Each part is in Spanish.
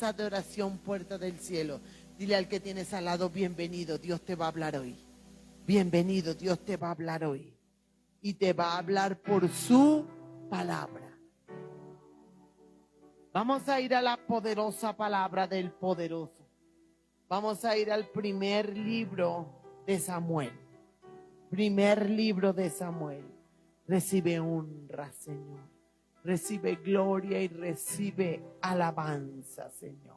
casa de oración, puerta del cielo. Dile al que tienes al lado, bienvenido, Dios te va a hablar hoy. Bienvenido, Dios te va a hablar hoy. Y te va a hablar por su palabra. Vamos a ir a la poderosa palabra del poderoso. Vamos a ir al primer libro de Samuel. Primer libro de Samuel. Recibe honra, Señor. Recibe gloria y recibe alabanza, Señor.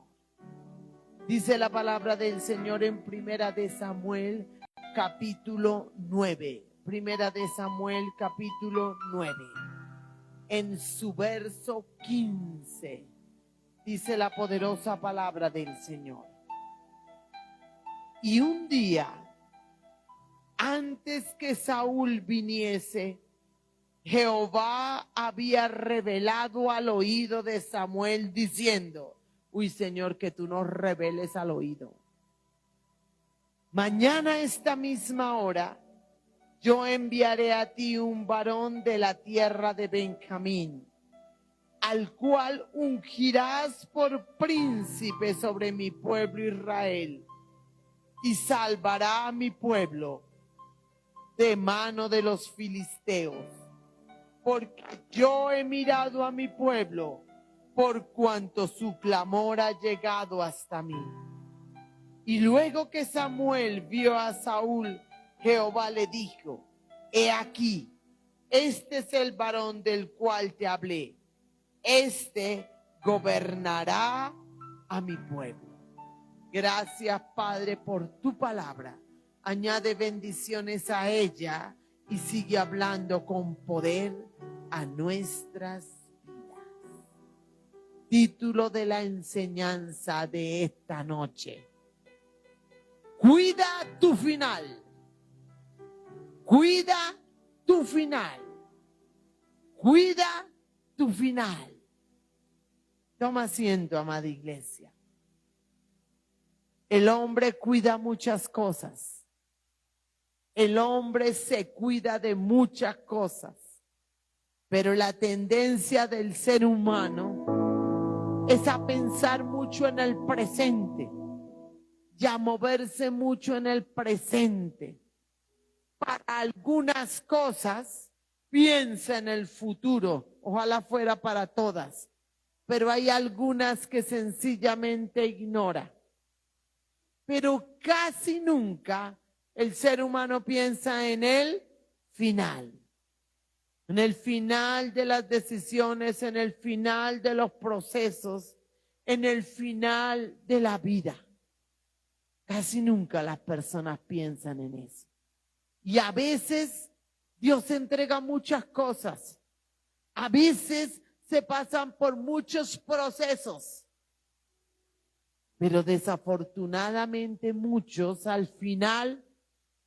Dice la palabra del Señor en Primera de Samuel, capítulo 9. Primera de Samuel, capítulo 9. En su verso 15, dice la poderosa palabra del Señor. Y un día, antes que Saúl viniese, Jehová había revelado al oído de Samuel diciendo, uy, Señor, que tú nos reveles al oído. Mañana a esta misma hora, yo enviaré a ti un varón de la tierra de Benjamín, al cual ungirás por príncipe sobre mi pueblo Israel, y salvará a mi pueblo de mano de los filisteos. Porque yo he mirado a mi pueblo, por cuanto su clamor ha llegado hasta mí. Y luego que Samuel vio a Saúl, Jehová le dijo, he aquí, este es el varón del cual te hablé. Este gobernará a mi pueblo. Gracias, Padre, por tu palabra. Añade bendiciones a ella y sigue hablando con poder a nuestras vidas. Título de la enseñanza de esta noche. Cuida tu final. Cuida tu final. Cuida tu final. Toma asiento, amada iglesia. El hombre cuida muchas cosas. El hombre se cuida de muchas cosas. Pero la tendencia del ser humano es a pensar mucho en el presente y a moverse mucho en el presente. Para algunas cosas piensa en el futuro, ojalá fuera para todas, pero hay algunas que sencillamente ignora. Pero casi nunca el ser humano piensa en el final. En el final de las decisiones, en el final de los procesos, en el final de la vida. Casi nunca las personas piensan en eso. Y a veces Dios entrega muchas cosas. A veces se pasan por muchos procesos. Pero desafortunadamente muchos al final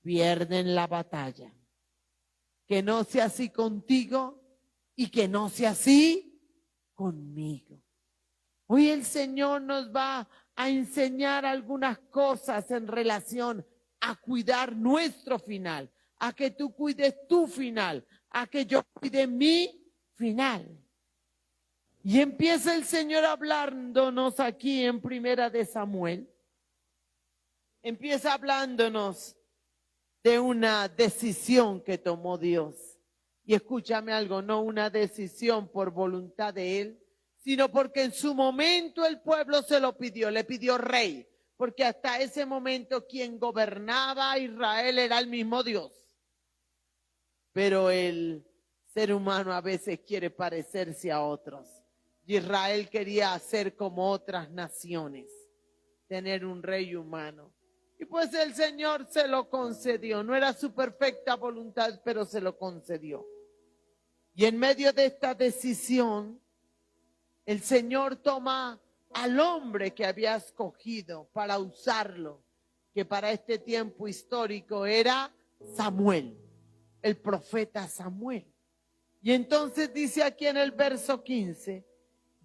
pierden la batalla. Que no sea así contigo y que no sea así conmigo. Hoy el Señor nos va a enseñar algunas cosas en relación a cuidar nuestro final, a que tú cuides tu final, a que yo cuide mi final. Y empieza el Señor hablándonos aquí en Primera de Samuel. Empieza hablándonos de una decisión que tomó Dios. Y escúchame algo, no una decisión por voluntad de Él, sino porque en su momento el pueblo se lo pidió, le pidió rey, porque hasta ese momento quien gobernaba a Israel era el mismo Dios. Pero el ser humano a veces quiere parecerse a otros. Israel quería ser como otras naciones, tener un rey humano. Y pues el Señor se lo concedió. No era su perfecta voluntad, pero se lo concedió. Y en medio de esta decisión, el Señor toma al hombre que había escogido para usarlo, que para este tiempo histórico era Samuel, el profeta Samuel. Y entonces dice aquí en el verso 15,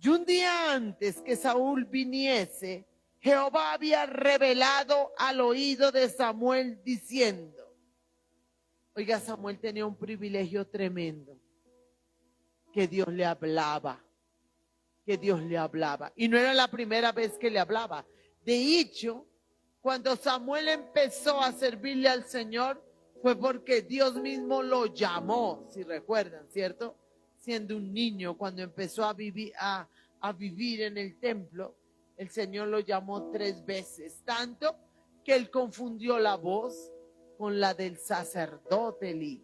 y un día antes que Saúl viniese, Jehová había revelado al oído de Samuel diciendo, oiga, Samuel tenía un privilegio tremendo, que Dios le hablaba. que Dios le hablaba. Y no era la primera vez que le hablaba. De hecho, cuando Samuel empezó a servirle al Señor, fue porque Dios mismo lo llamó, si recuerdan, ¿cierto? Siendo un niño, cuando empezó a vivir en el templo, el Señor lo llamó 3 veces, tanto que él confundió la voz con la del sacerdote Elí.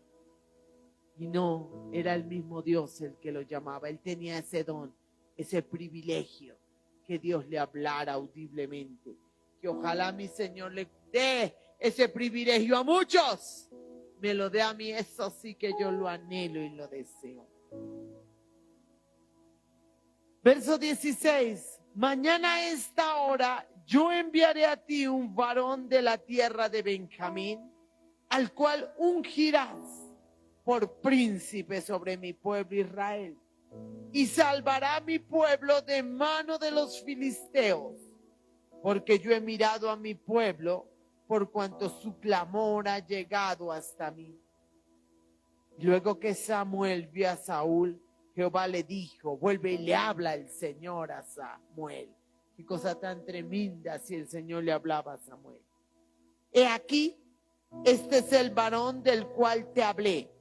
Y no, era el mismo Dios el que lo llamaba. Él tenía ese don, ese privilegio, que Dios le hablara audiblemente. Que ojalá mi Señor le dé ese privilegio a muchos. Me lo dé a mí, eso sí que yo lo anhelo y lo deseo. Verso 16. Mañana a esta hora yo enviaré a ti un varón de la tierra de Benjamín, al cual ungirás por príncipe sobre mi pueblo Israel, y salvará a mi pueblo de mano de los filisteos, porque yo he mirado a mi pueblo por cuanto su clamor ha llegado hasta mí. Luego que Samuel vio a Saúl, Jehová le dijo, vuelve y le habla el Señor a Samuel. Qué cosa tan tremenda si el Señor le hablaba a Samuel. He aquí, este es el varón del cual te hablé.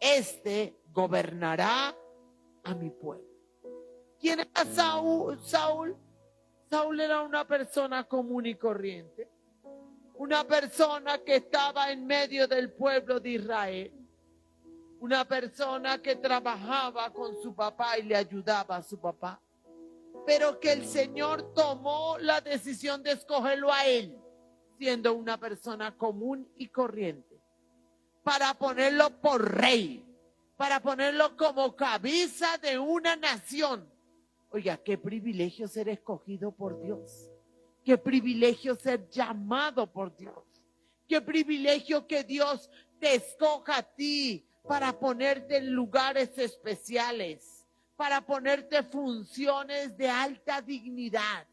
Este gobernará a mi pueblo. ¿Quién era Saúl? Saúl era una persona común y corriente. Una persona que estaba en medio del pueblo de Israel. Una persona que trabajaba con su papá y le ayudaba a su papá. Pero que el Señor tomó la decisión de escogerlo a él, siendo una persona común y corriente, para ponerlo por rey, para ponerlo como cabeza de una nación. Oiga, qué privilegio ser escogido por Dios. Qué privilegio ser llamado por Dios. Qué privilegio que Dios te escoja a ti para ponerte en lugares especiales, para ponerte funciones de alta dignidad.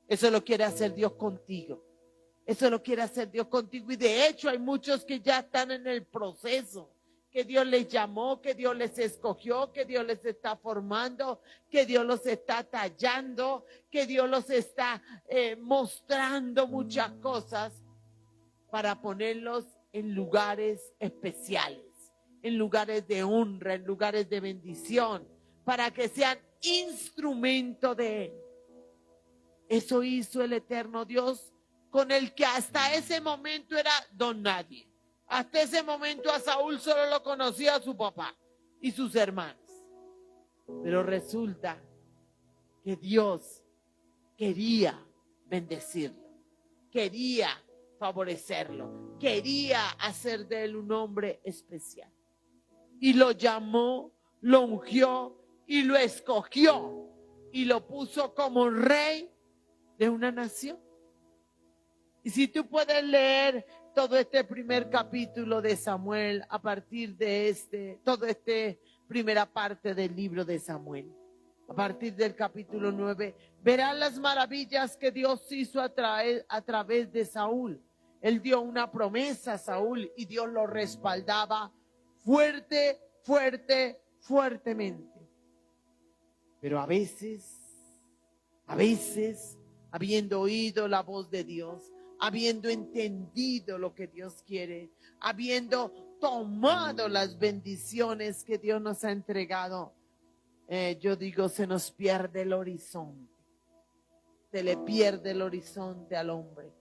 Eso lo quiere hacer Dios contigo. Eso lo quiere hacer Dios contigo. Y de hecho hay muchos que ya están en el proceso, que Dios les llamó, que Dios les escogió, que Dios les está formando, que Dios los está tallando, que Dios los está mostrando muchas cosas para ponerlos en lugares especiales, en lugares de honra, en lugares de bendición, para que sean instrumento de Él. Eso hizo el eterno Dios con el que hasta ese momento era don nadie. Hasta ese momento a Saúl solo lo conocía su papá y sus hermanos. Pero resulta que Dios quería bendecirlo, quería favorecerlo, quería hacer de él un hombre especial. Y lo llamó, lo ungió y lo escogió y lo puso como rey de una nación. Y si tú puedes leer todo este primer capítulo de Samuel a partir de primera parte del libro de Samuel, a partir del capítulo 9, verán las maravillas que Dios hizo a través de Saúl. Él dio una promesa a Saúl y Dios lo respaldaba fuertemente. Pero a veces, habiendo oído la voz de Dios, habiendo entendido lo que Dios quiere, habiendo tomado las bendiciones que Dios nos ha entregado, yo digo, se nos pierde el horizonte. Se le pierde el horizonte al hombre.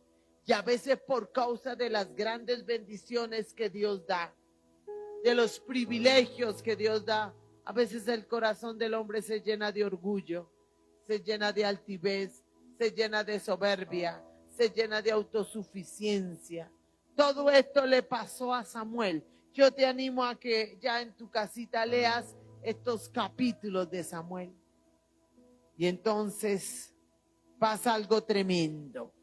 Y a veces por causa de las grandes bendiciones que Dios da, de los privilegios que Dios da, a veces el corazón del hombre se llena de orgullo, se llena de altivez, se llena de soberbia, se llena de autosuficiencia. Todo esto le pasó a Samuel. Yo te animo a que ya en tu casita leas estos capítulos de Samuel. Y entonces pasa algo tremendo.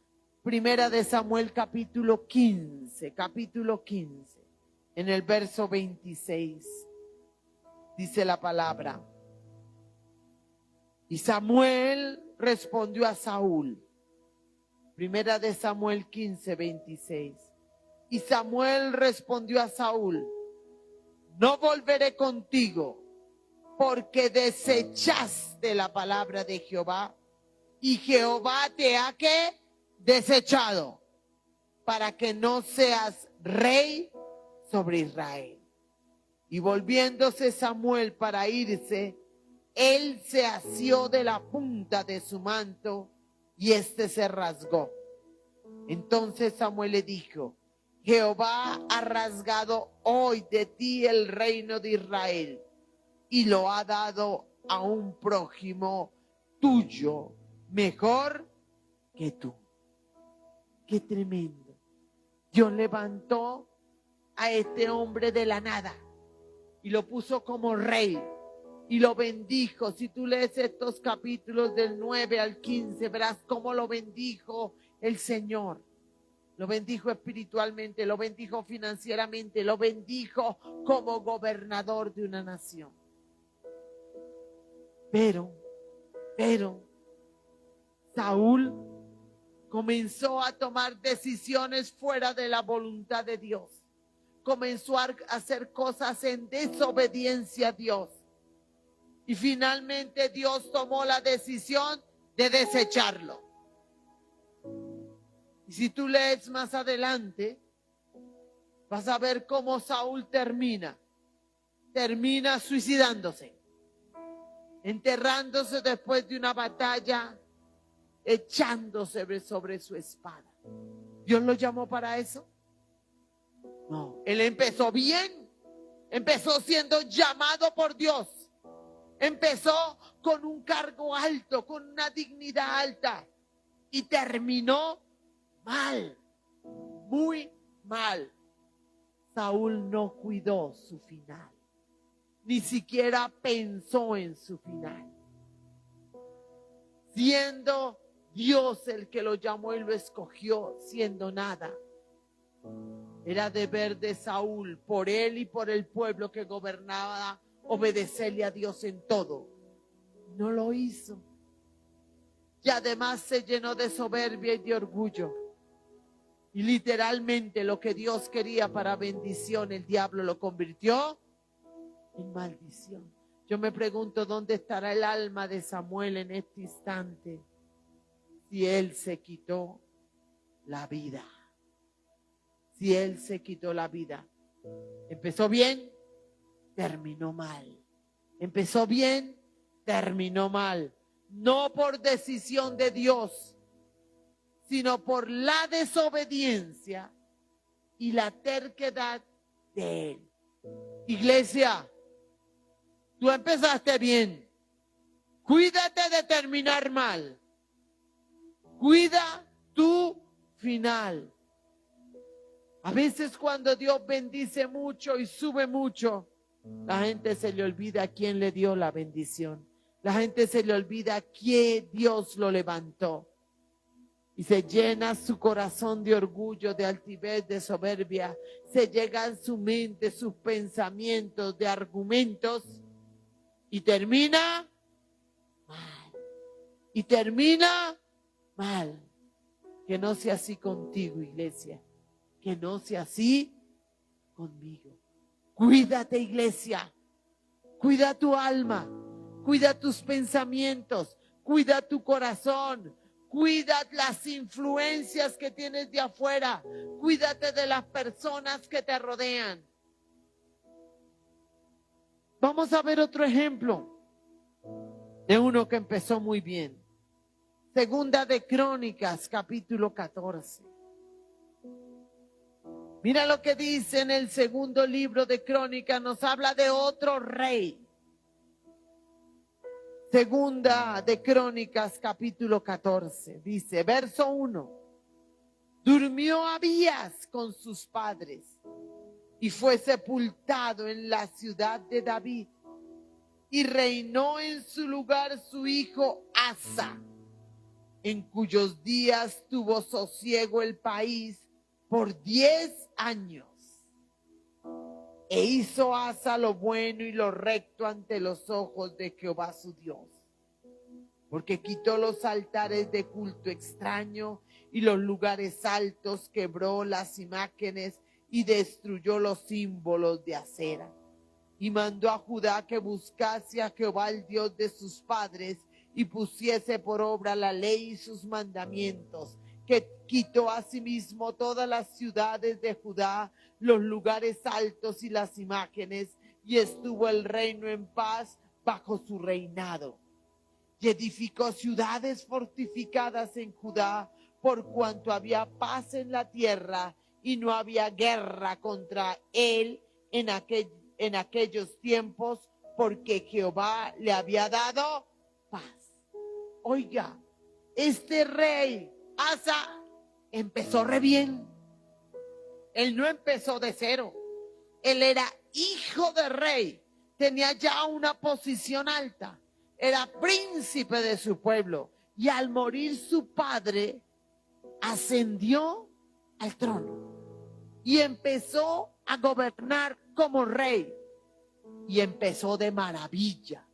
Primera de Samuel capítulo 15, en el verso 26, dice la palabra. Y Samuel respondió a Saúl. Primera de Samuel 15, 26. Y Samuel respondió a Saúl: no volveré contigo, porque desechaste la palabra de Jehová, y Jehová te ha ¿qué? Desechado, para que no seas rey sobre Israel. Y volviéndose Samuel para irse, él se asió de la punta de su manto y éste se rasgó. Entonces Samuel le dijo: Jehová ha rasgado hoy de ti el reino de Israel y lo ha dado a un prójimo tuyo mejor que tú. Qué tremendo. Dios levantó a este hombre de la nada y lo puso como rey y lo bendijo. Si tú lees estos capítulos del 9 al 15, verás cómo lo bendijo el Señor. Lo bendijo espiritualmente, lo bendijo financieramente, lo bendijo como gobernador de una nación. Pero, Saúl comenzó a tomar decisiones fuera de la voluntad de Dios. Comenzó a hacer cosas en desobediencia a Dios. Y finalmente Dios tomó la decisión de desecharlo. Y si tú lees más adelante, vas a ver cómo Saúl termina suicidándose, enterrándose después de una batalla, echándose sobre su espada. ¿Dios lo llamó para eso? No, él empezó bien, empezó siendo llamado por Dios, empezó con un cargo alto, con una dignidad alta y terminó mal, muy mal. Saúl no cuidó su final, ni siquiera pensó en su final. Siendo Dios el que lo llamó y lo escogió, siendo nada. Era deber de Saúl, por él y por el pueblo que gobernaba, obedecerle a Dios en todo. No lo hizo. Y además se llenó de soberbia y de orgullo. Y literalmente lo que Dios quería para bendición, el diablo lo convirtió en maldición. Yo me pregunto dónde estará el alma de Samuel en este instante si él se quitó la vida. Si él se quitó la vida. Empezó bien, terminó mal. Empezó bien, terminó mal. No por decisión de Dios, sino por la desobediencia y la terquedad de él. Iglesia, tú empezaste bien. Cuídate de terminar mal. Cuida tu final. A veces cuando Dios bendice mucho y sube mucho, la gente se le olvida a quién le dio la bendición. La gente se le olvida que Dios lo levantó. Y se llena su corazón de orgullo, de altivez, de soberbia. Se llega en su mente, sus pensamientos, de argumentos. Y termina mal. Y termina mal. Que no sea así contigo, iglesia. Que no sea así conmigo. Cuídate, iglesia. Cuida tu alma. Cuida tus pensamientos. Cuida tu corazón. Cuida las influencias que tienes de afuera. Cuídate de las personas que te rodean. Vamos a ver otro ejemplo de uno que empezó muy bien. Segunda de Crónicas, capítulo 14. Mira lo que dice en el segundo libro de Crónicas, nos habla de otro rey. Segunda de Crónicas, capítulo 14, dice, verso 1. Durmió Abías con sus padres y fue sepultado en la ciudad de David. Y reinó en su lugar su hijo Asa, en cuyos días tuvo sosiego el país por 10 años. E hizo Asa lo bueno y lo recto ante los ojos de Jehová su Dios, porque quitó los altares de culto extraño y los lugares altos, quebró las imágenes y destruyó los símbolos de acera. Y mandó a Judá que buscase a Jehová, el Dios de sus padres, y pusiese por obra la ley y sus mandamientos, que quitó asimismo todas las ciudades de Judá, los lugares altos y las imágenes, y estuvo el reino en paz bajo su reinado. Y edificó ciudades fortificadas en Judá, por cuanto había paz en la tierra, y no había guerra contra él en aquellos tiempos, porque Jehová le había dado paz. Oiga, este rey Asa empezó re bien. Él no empezó de cero. Él era hijo de rey, tenía ya una posición alta, era príncipe de su pueblo, y al morir su padre ascendió al trono y empezó a gobernar como rey, y empezó de maravilla.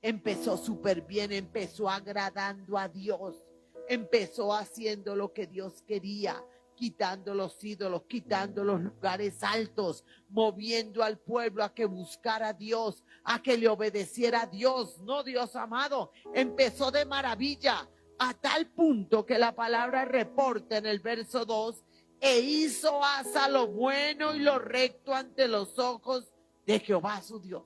Empezó súper bien, empezó agradando a Dios, empezó haciendo lo que Dios quería, quitando los ídolos, quitando los lugares altos, moviendo al pueblo a que buscara a Dios, a que le obedeciera a Dios, no, Dios amado. Empezó de maravilla, a tal punto que la palabra reporta en el verso 2, e hizo Asa lo bueno y lo recto ante los ojos de Jehová su Dios.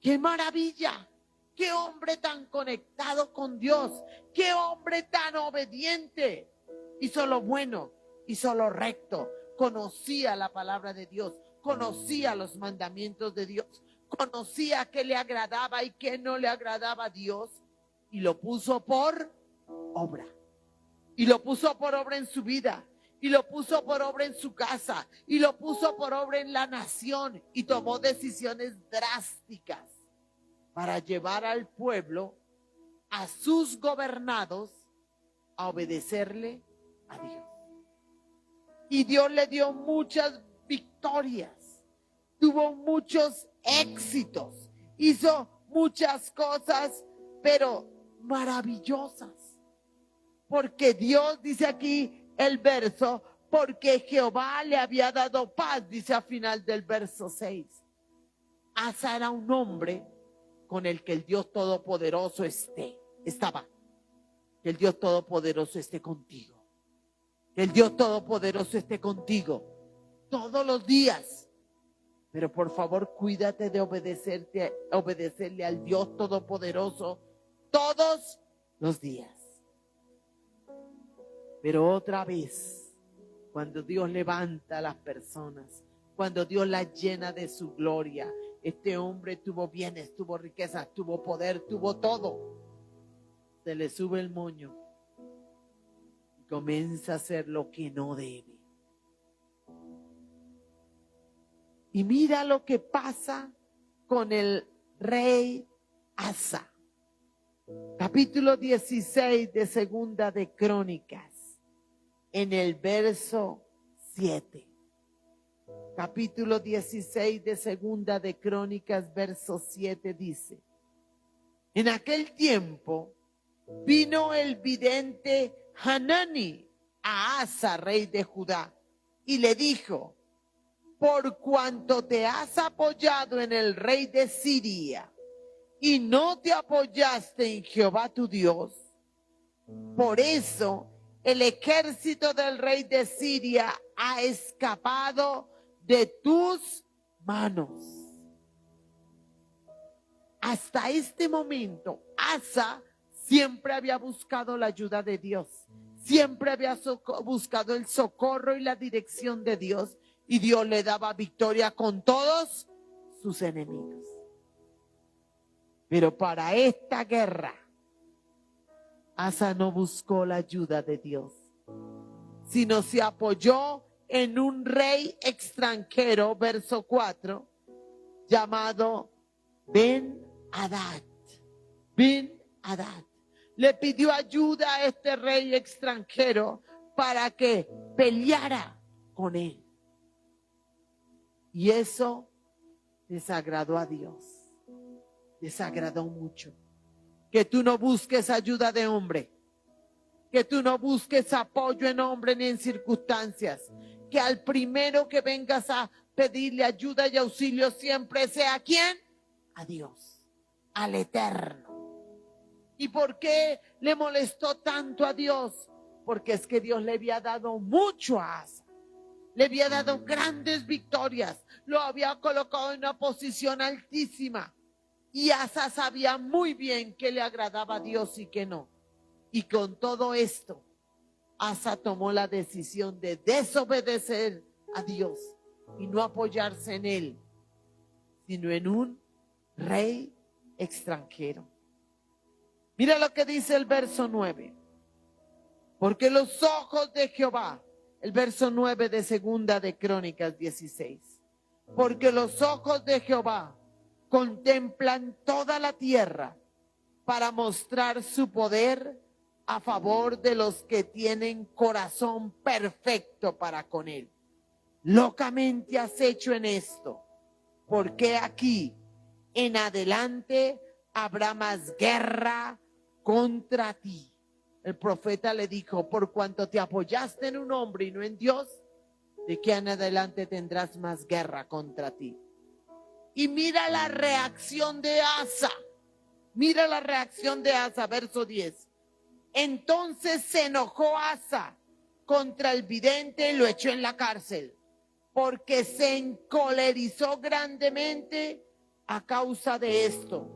¡Qué maravilla! ¡Qué hombre tan conectado con Dios! ¡Qué hombre tan obediente! Hizo lo bueno, hizo lo recto, conocía la palabra de Dios, conocía los mandamientos de Dios, conocía qué le agradaba y qué no le agradaba a Dios, y lo puso por obra. Y lo puso por obra en su vida, y lo puso por obra en su casa, y lo puso por obra en la nación, y tomó decisiones drásticas para llevar al pueblo, a sus gobernados, a obedecerle a Dios. Y Dios le dio muchas victorias, tuvo muchos éxitos, hizo muchas cosas, pero maravillosas. Porque Dios, dice aquí el verso, porque Jehová le había dado paz, dice al final del verso 6. Asa era un hombre con el que el Dios Todopoderoso estaba. Que el Dios Todopoderoso esté contigo. Que el Dios Todopoderoso esté contigo todos los días. Pero por favor, cuídate de obedecerle al Dios Todopoderoso todos los días. Pero otra vez, cuando Dios levanta a las personas, cuando Dios las llena de su gloria, este hombre tuvo bienes, tuvo riquezas, tuvo poder, tuvo todo. Se le sube el moño y comienza a hacer lo que no debe. Y mira lo que pasa con el rey Asa. Capítulo 16 de Segunda de Crónicas, en el verso 7. Capítulo 16 de Segunda de Crónicas, verso 7 dice: en aquel tiempo vino el vidente Hanani a Asa, rey de Judá, y le dijo: por cuanto te has apoyado en el rey de Siria y no te apoyaste en Jehová tu Dios, por eso el ejército del rey de Siria ha escapado de tus manos. Hasta este momento, Asa siempre había buscado la ayuda de Dios, siempre había buscado el socorro y la dirección de Dios, y Dios le daba victoria con todos sus enemigos. Pero para esta guerra, Asa no buscó la ayuda de Dios, sino se apoyó en un rey extranjero, verso 4, llamado Ben-Hadad. Ben-Hadad le pidió ayuda a este rey extranjero para que peleara con él. Y eso desagradó a Dios, desagradó mucho. Que tú no busques ayuda de hombre, que tú no busques apoyo en hombre ni en circunstancias, que al primero que vengas a pedirle ayuda y auxilio siempre sea ¿a quién? A Dios, al Eterno. ¿Y por qué le molestó tanto a Dios? Porque es que Dios le había dado mucho a Asa. Le había dado grandes victorias. Lo había colocado en una posición altísima. Y Asa sabía muy bien qué le agradaba a Dios y qué no. Y con todo esto, Asa tomó la decisión de desobedecer a Dios y no apoyarse en él, sino en un rey extranjero. Mira lo que dice el verso 9. Porque los ojos de Jehová, el verso 9 de Segunda de Crónicas 16. Porque los ojos de Jehová contemplan toda la tierra para mostrar su poder a favor de los que tienen corazón perfecto para con él. Locamente has hecho en esto, porque aquí en adelante habrá más guerra contra ti. El profeta le dijo, por cuanto te apoyaste en un hombre y no en Dios, de aquí en adelante tendrás más guerra contra ti. Y mira la reacción de Asa. Mira la reacción de Asa, verso 10. Entonces se enojó Asa contra el vidente y lo echó en la cárcel, porque se encolerizó grandemente a causa de esto,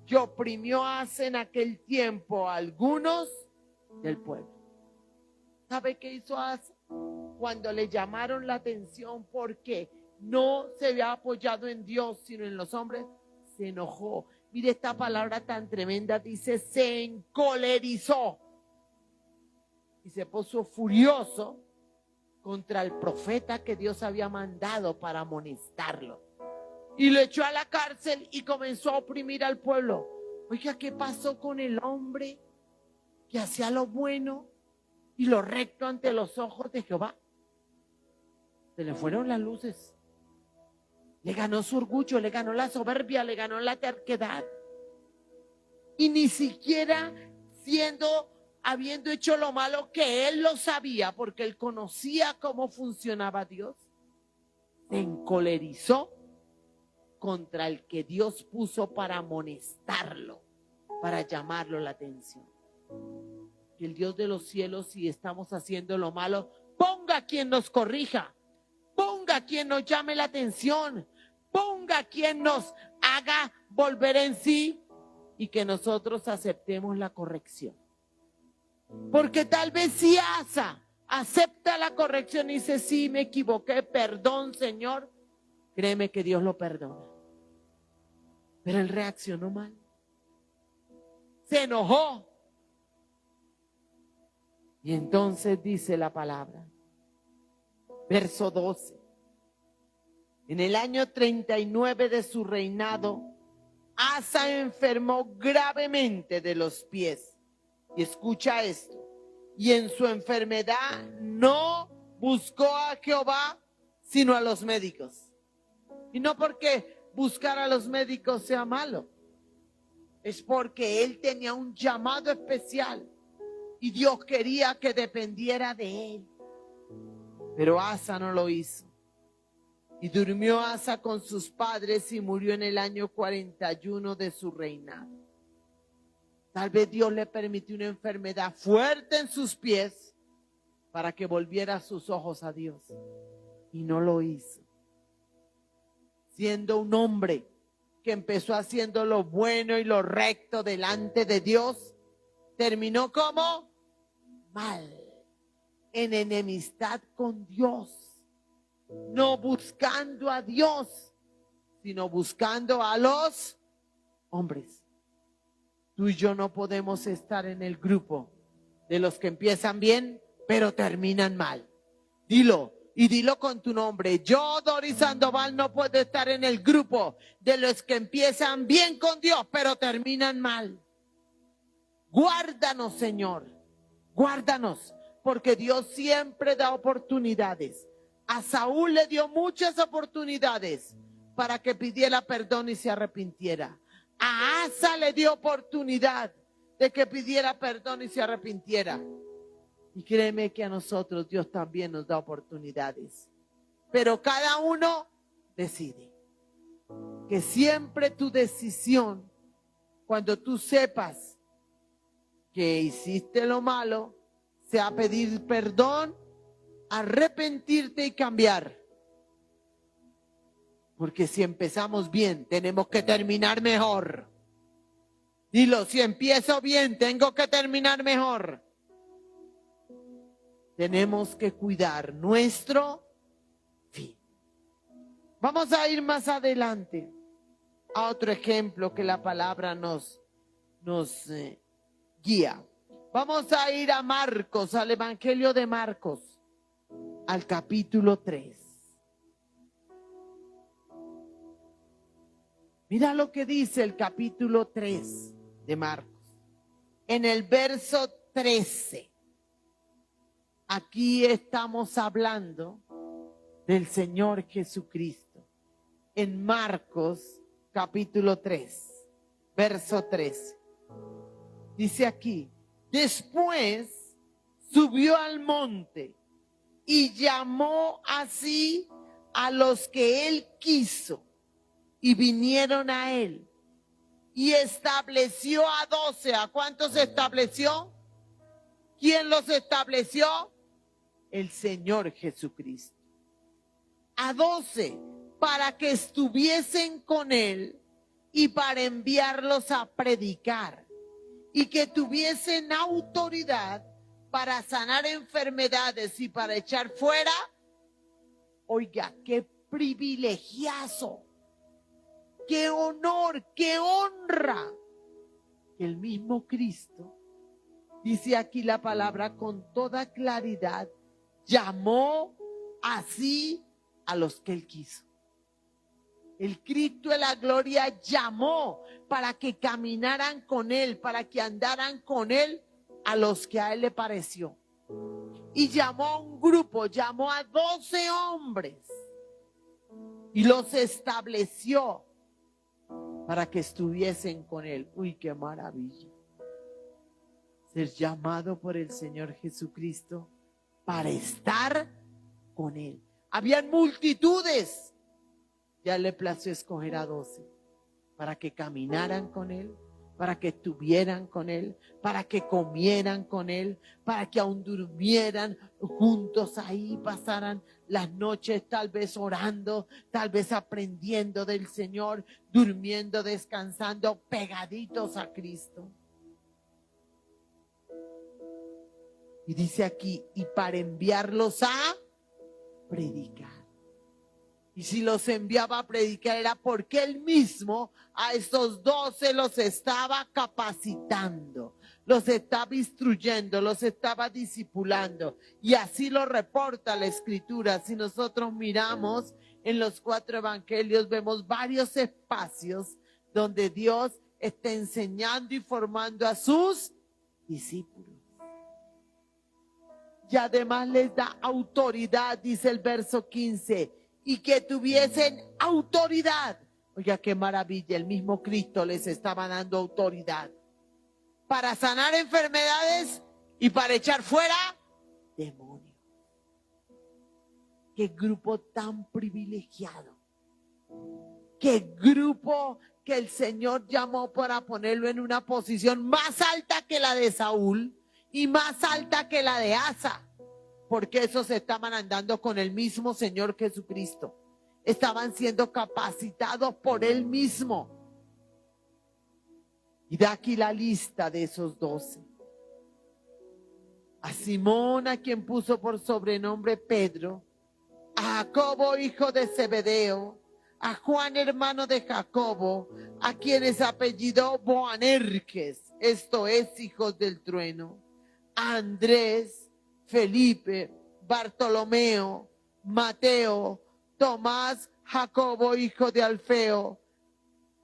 que oprimió Asa en aquel tiempo a algunos del pueblo. ¿Sabe qué hizo Asa? Cuando le llamaron la atención porque no se había apoyado en Dios, sino en los hombres, se enojó. Mire esta palabra tan tremenda, dice, se encolerizó. Y se puso furioso contra el profeta que Dios había mandado para amonestarlo. Y lo echó a la cárcel y comenzó a oprimir al pueblo. Oiga, ¿qué pasó con el hombre que hacía lo bueno y lo recto ante los ojos de Jehová? Se le fueron las luces. Le ganó su orgullo, le ganó la soberbia, le ganó la terquedad. Y ni siquiera habiendo hecho lo malo que él lo sabía, porque él conocía cómo funcionaba Dios, se encolerizó contra el que Dios puso para amonestarlo, para llamarlo la atención. Que el Dios de los cielos, si estamos haciendo lo malo, ponga quien nos corrija, ponga quien nos llame la atención, ponga quien nos haga volver en sí y que nosotros aceptemos la corrección. Porque tal vez si Asa acepta la corrección y dice, sí, me equivoqué, perdón, Señor, créeme que Dios lo perdona. Pero él reaccionó mal. Se enojó. Y entonces dice la palabra, verso 12. En el año 39 de su reinado, Asa enfermó gravemente de los pies. Y escucha esto. Y en su enfermedad no buscó a Jehová, sino a los médicos. Y no porque buscar a los médicos sea malo. Es porque él tenía un llamado especial. Y Dios quería que dependiera de él. Pero Asa no lo hizo. Y durmió Asa con sus padres y murió en el año 41 de su reinado. Tal vez Dios le permitió una enfermedad fuerte en sus pies para que volviera sus ojos a Dios. Y no lo hizo. Siendo un hombre que empezó haciendo lo bueno y lo recto delante de Dios, terminó como mal, en enemistad con Dios, no buscando a Dios, sino buscando a los hombres. Tú y yo no podemos estar en el grupo de los que empiezan bien, pero terminan mal. Dilo, y dilo con tu nombre. Yo, Doris Sandoval, no puedo estar en el grupo de los que empiezan bien con Dios, pero terminan mal. Guárdanos, Señor. Guárdanos, porque Dios siempre da oportunidades. A Saúl le dio muchas oportunidades para que pidiera perdón y se arrepintiera. A Asa le dio oportunidad de que pidiera perdón y se arrepintiera. Y créeme que a nosotros Dios también nos da oportunidades. Pero cada uno decide. Que siempre tu decisión, cuando tú sepas que hiciste lo malo, sea pedir perdón, arrepentirte y cambiar. Porque si empezamos bien, tenemos que terminar mejor. Dilo, si empiezo bien, tengo que terminar mejor. Tenemos que cuidar nuestro fin. Vamos a ir más adelante a otro ejemplo que la palabra nos guía. Vamos a ir a Marcos, al Evangelio de Marcos, al capítulo 3. Mira lo que dice el capítulo 3 de Marcos. En el verso 13. Aquí estamos hablando del Señor Jesucristo. En Marcos capítulo 3, verso 13. Dice aquí, después subió al monte y llamó así a los que él quiso y vinieron a él. Y estableció a 12. ¿A cuántos estableció? ¿Quién los estableció? El Señor Jesucristo. A 12 para que estuviesen con él y para enviarlos a predicar y que tuviesen autoridad para sanar enfermedades y para echar fuera. Oiga, qué privilegiazo, qué honor, qué honra. El mismo Cristo, dice aquí la palabra con toda claridad, llamó así a los que él quiso. El Cristo de la gloria llamó para que caminaran con él, para que andaran con él a los que a él le pareció. Y llamó a un grupo, llamó a 12 hombres y los estableció para que estuviesen con él. Uy, qué maravilla. Ser llamado por el Señor Jesucristo para estar con él. Habían multitudes. Ya le plació escoger a 12 para que caminaran con él, para que estuvieran con él, para que comieran con él, para que aún durmieran juntos ahí, pasaran las noches tal vez orando, tal vez aprendiendo del Señor, durmiendo, descansando, pegaditos a Cristo. Y dice aquí, y para enviarlos a predicar. Y si los enviaba a predicar era porque él mismo a esos 12 los estaba capacitando, los estaba instruyendo, los estaba discipulando. Y así lo reporta la Escritura. Si nosotros miramos en los 4 evangelios, vemos varios espacios donde Dios está enseñando y formando a sus discípulos. Y además les da autoridad, dice el verso 15. Y que tuviesen autoridad. Oiga, qué maravilla, el mismo Cristo les estaba dando autoridad para sanar enfermedades y para echar fuera demonios. Qué grupo tan privilegiado. Qué grupo que el Señor llamó para ponerlo en una posición más alta que la de Saúl y más alta que la de Asa. Porque esos estaban andando con el mismo Señor Jesucristo. Estaban siendo capacitados por él mismo. Y da aquí la lista de esos 12. A Simón, a quien puso por sobrenombre Pedro. A Jacobo, hijo de Zebedeo. A Juan, hermano de Jacobo. A quienes apellidó Boanerges, esto es, hijos del trueno. A Andrés, Felipe, Bartolomeo, Mateo, Tomás, Jacobo, hijo de Alfeo,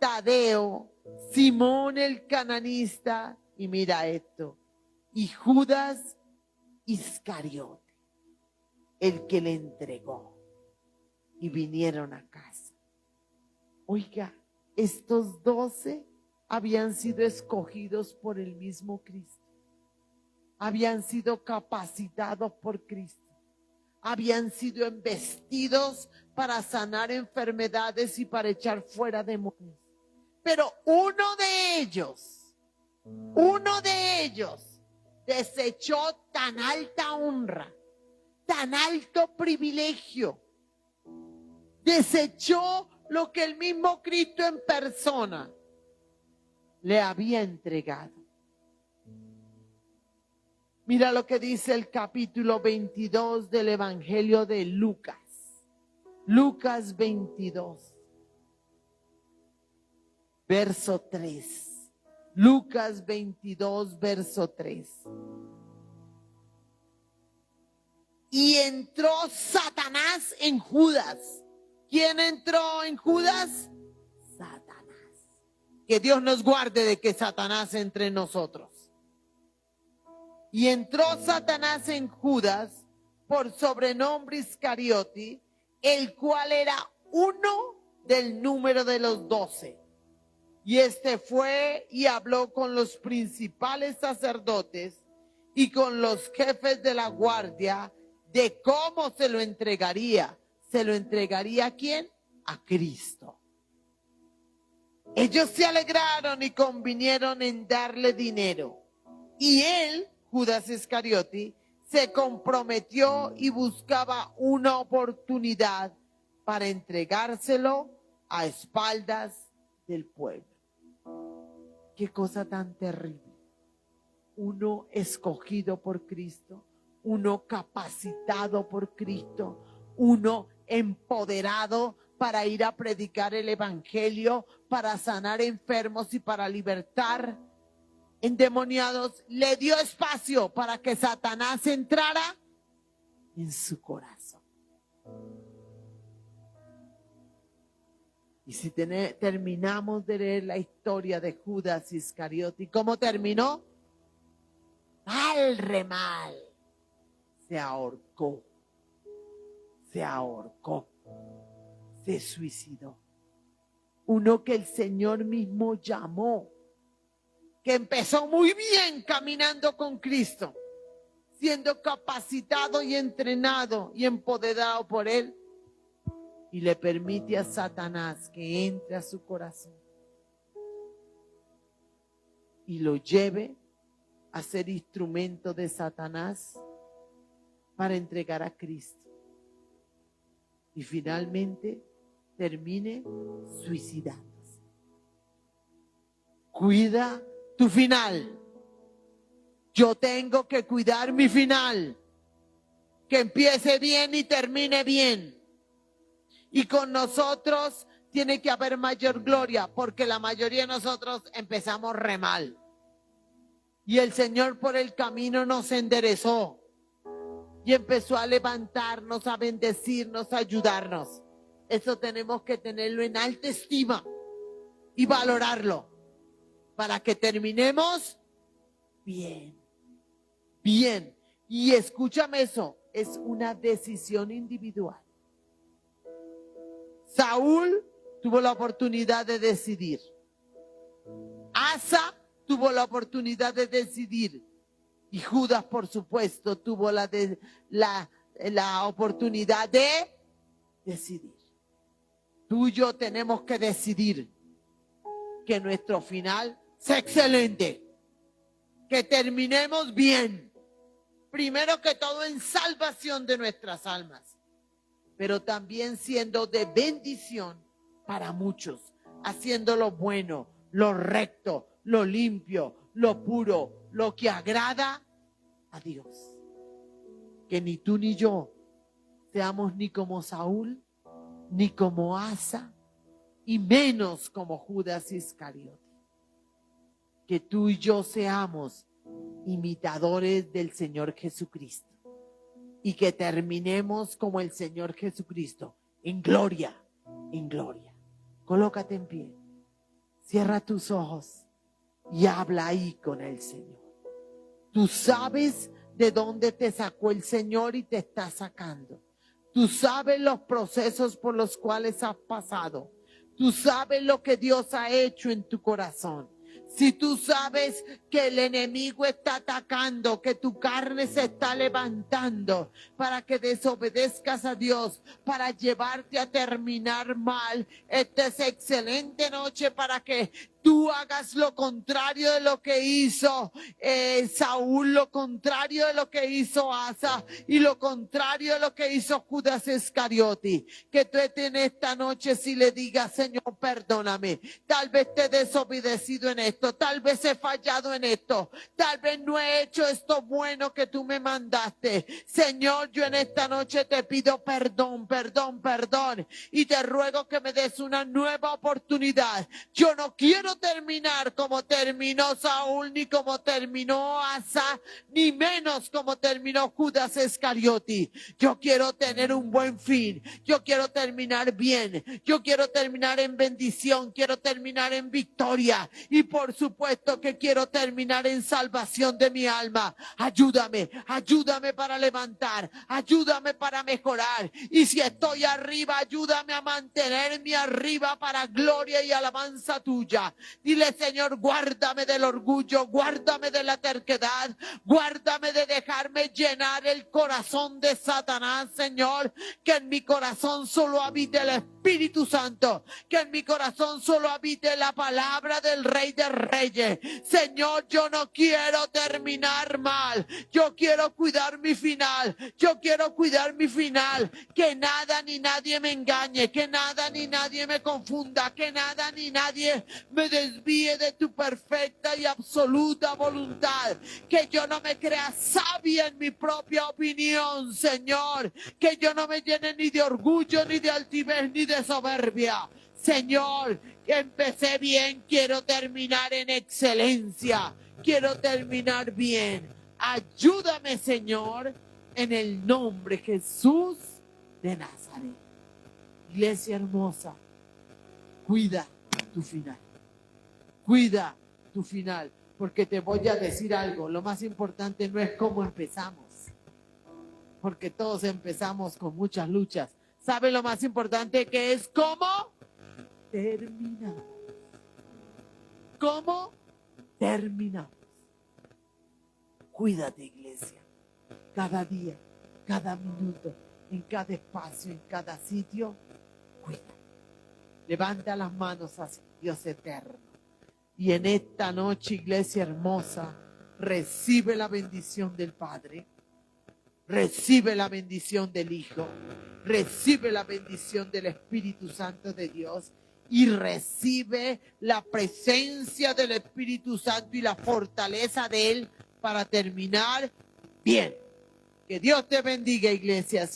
Tadeo, Simón el cananista, y mira esto, y Judas Iscariote, el que le entregó, y vinieron a casa. Oiga, estos 12 habían sido escogidos por el mismo Cristo. Habían sido capacitados por Cristo. habían sido embestidos para sanar enfermedades y para echar fuera demonios. Pero uno de ellos desechó tan alta honra, tan alto privilegio, desechó lo que el mismo Cristo en persona le había entregado. Mira lo que dice el capítulo 22 del Evangelio de Lucas. Lucas 22, verso 3. Lucas 22, verso 3. Y entró Satanás en Judas. ¿Quién entró en Judas? Satanás. Que Dios nos guarde de que Satanás entre en nosotros. Y entró Satanás en Judas, por sobrenombre Iscariote, el cual era uno del número de los 12. Y este fue y habló con los principales sacerdotes y con los jefes de la guardia de cómo se lo entregaría. ¿Se lo entregaría a quién? A Cristo. Ellos se alegraron y convinieron en darle dinero. Y él, Judas Iscariote, se comprometió y buscaba una oportunidad para entregárselo a espaldas del pueblo. Qué cosa tan terrible. Uno escogido por Cristo, uno capacitado por Cristo, uno empoderado para ir a predicar el evangelio, para sanar enfermos y para libertar endemoniados, le dio espacio para que Satanás entrara en su corazón. Y si terminamos de leer la historia de Judas Iscariote, ¿cómo terminó? Mal remal. Se ahorcó, se suicidó. Uno que el Señor mismo llamó, que empezó muy bien caminando con Cristo, siendo capacitado y entrenado y empoderado por Él, y le permite a Satanás que entre a su corazón y lo lleve a ser instrumento de Satanás para entregar a Cristo. Y finalmente termine suicidándose. Cuida tu final. Yo tengo que cuidar mi final. Que empiece bien y termine bien. Y con nosotros tiene que haber mayor gloria, porque la mayoría de nosotros empezamos re mal. Y el Señor por el camino nos enderezó. Y empezó a levantarnos, a bendecirnos, a ayudarnos. Eso tenemos que tenerlo en alta estima y valorarlo para que terminemos bien. Bien. Y escúchame eso, es una decisión individual. Saúl tuvo la oportunidad de decidir. Asa tuvo la oportunidad de decidir. Y Judas, por supuesto, tuvo la oportunidad de decidir. Tú y yo tenemos que decidir que nuestro final sea excelente. Que terminemos bien. Primero que todo en salvación de nuestras almas. Pero también siendo de bendición para muchos. Haciendo lo bueno, lo recto, lo limpio, lo puro, lo que agrada a Dios. Que ni tú ni yo seamos ni como Saúl, ni como Asa, y menos como Judas Iscariote. Que tú y yo seamos imitadores del Señor Jesucristo. Y que terminemos como el Señor Jesucristo, en gloria, en gloria. Colócate en pie, cierra tus ojos y habla ahí con el Señor. Tú sabes de dónde te sacó el Señor y te está sacando. Tú sabes los procesos por los cuales has pasado. Tú sabes lo que Dios ha hecho en tu corazón. Si tú sabes que el enemigo está atacando, que tu carne se está levantando para que desobedezcas a Dios, para llevarte a terminar mal, esta es excelente noche para que tú hagas lo contrario de lo que hizo Saúl, lo contrario de lo que hizo Asa y lo contrario de lo que hizo Judas Iscariote. Que tú en esta noche si le digas, Señor, perdóname. Tal vez te he desobedecido en esto, tal vez he fallado en esto, tal vez no he hecho esto bueno que tú me mandaste. Señor, yo en esta noche te pido perdón, perdón, perdón y te ruego que me des una nueva oportunidad. Yo no quiero terminar como terminó Saúl, ni como terminó Asa, ni menos como terminó Judas Iscariote. Yo quiero tener un buen fin, yo quiero terminar bien, yo quiero terminar en bendición, quiero terminar en victoria y por supuesto que quiero terminar en salvación de mi alma. Ayúdame, ayúdame para levantar, ayúdame para mejorar y si estoy arriba, ayúdame a mantenerme arriba para gloria y alabanza tuya. Dile, Señor, guárdame del orgullo, guárdame de la terquedad, guárdame de dejarme llenar el corazón de Satanás, Señor, que en mi corazón solo habite el Espíritu Santo, que en mi corazón solo habite la palabra del Rey de Reyes. Señor, yo no quiero terminar mal, yo quiero cuidar mi final, yo quiero cuidar mi final, que nada ni nadie me engañe, que nada ni nadie me confunda, que nada ni nadie me desvíe de tu perfecta y absoluta voluntad, que yo no me crea sabia en mi propia opinión, Señor, que yo no me llene ni de orgullo, ni de altivez, ni de soberbia. Señor, empecé bien, quiero terminar en excelencia, quiero terminar bien. Ayúdame, Señor, en el nombre de Jesús de Nazaret. Iglesia hermosa, cuida tu final. Cuida tu final, porque te voy a decir algo. Lo más importante no es cómo empezamos, porque todos empezamos con muchas luchas. ¿Sabe lo más importante que es? ¿Cómo terminamos? ¿Cómo terminamos? Cuídate, iglesia. Cada día, cada minuto, en cada espacio, en cada sitio, cuida. Levanta las manos hacia Dios eterno. Y en esta noche, iglesia hermosa, recibe la bendición del Padre, recibe la bendición del Hijo, recibe la bendición del Espíritu Santo de Dios y recibe la presencia del Espíritu Santo y la fortaleza de Él para terminar bien. Que Dios te bendiga, iglesia.